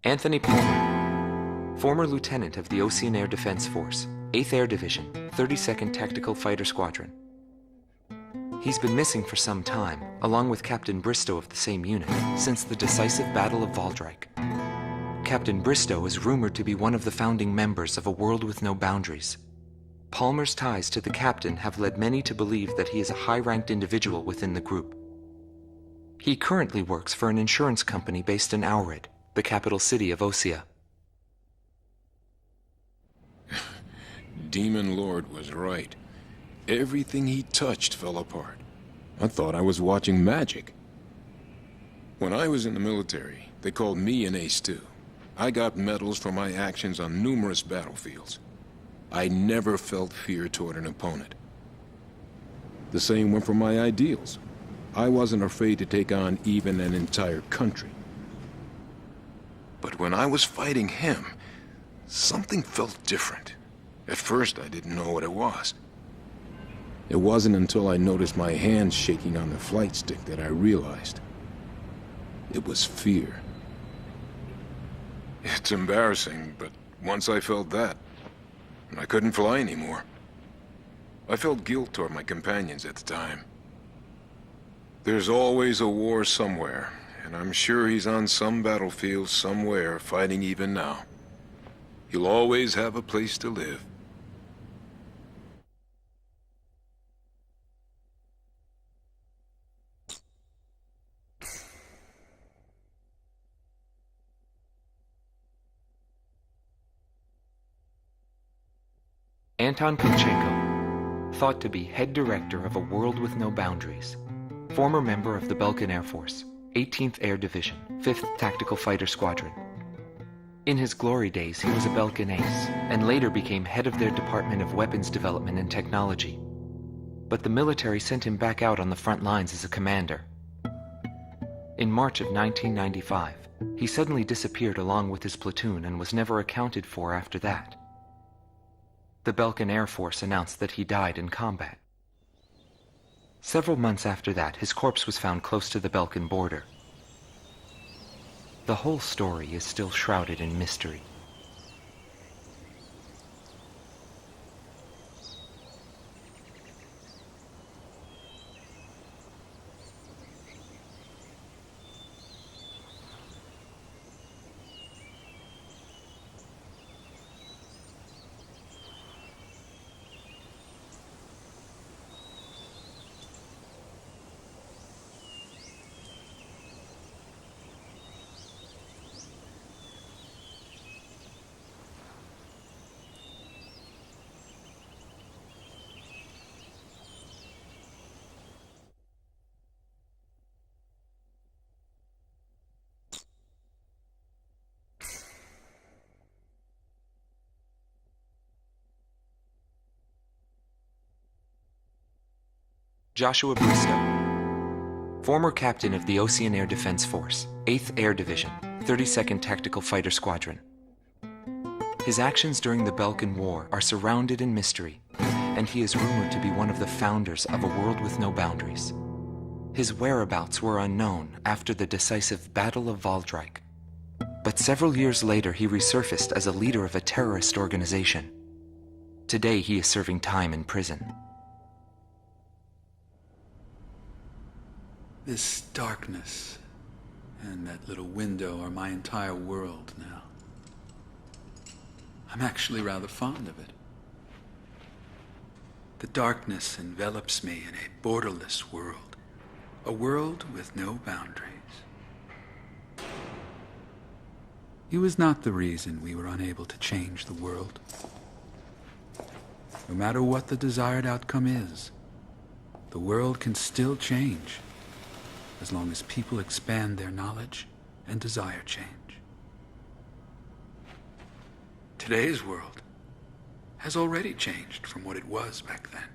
Anthony Palmer, former lieutenant of the Ocean Air Defense Force, 8th Air Division, 32nd Tactical Fighter Squadron. He's been missing for some time, along with Captain Bristow of the same unit, since the decisive Battle of Valdrike. Captain Bristow is rumored to be one of the founding members of A World with No Boundaries. Palmer's ties to the captain have led many to believe that he is a high-ranked individual within the group. He currently works for an insurance company based in Aurid, the capital city of Osea. Demon Lord was right. Everything he touched fell apart. I thought I was watching magic. When I was in the military, they called me an ace too. I got medals for my actions on numerous battlefields. I never felt fear toward an opponent. The same went for my ideals. I wasn't afraid to take on even an entire country. But when I was fighting him, something felt different. At first, I didn't know what it was. It wasn't until I noticed my hands shaking on the flight stick that I realized. It was fear. It's embarrassing, but once I felt that, I couldn't fly anymore. I felt guilt toward my companions at the time. There's always a war somewhere, and I'm sure he's on some battlefield somewhere fighting even now. He'll always have a place to live. Anton Konchenko, thought to be head director of A World with No Boundaries, former member of the Belkan Air Force, 18th Air Division, 5th Tactical Fighter Squadron. In his glory days, he was a Belkan ace, and later became head of their Department of Weapons Development and Technology. But the military sent him back out on the front lines as a commander. In March of 1995, he suddenly disappeared along with his platoon and was never accounted for after that. The Belkan Air Force announced that he died in combat. Several months after that, his corpse was found close to the Belkan border. The whole story is still shrouded in mystery. Joshua Bristow, former captain of the Ocean Air Defense Force, 8th Air Division, 32nd Tactical Fighter Squadron. His actions during the Balkan War are surrounded in mystery, and he is rumored to be one of the founders of A World with No Boundaries. His whereabouts were unknown after the decisive Battle of Valdrike, but several years later he resurfaced as a leader of a terrorist organization. Today he is serving time in prison. This darkness and that little window are my entire world now. I'm actually rather fond of it. The darkness envelops me in a borderless world, a world with no boundaries. He was not the reason we were unable to change the world. No matter what the desired outcome is, the world can still change, as long as people expand their knowledge and desire change. Today's world has already changed from what it was back then.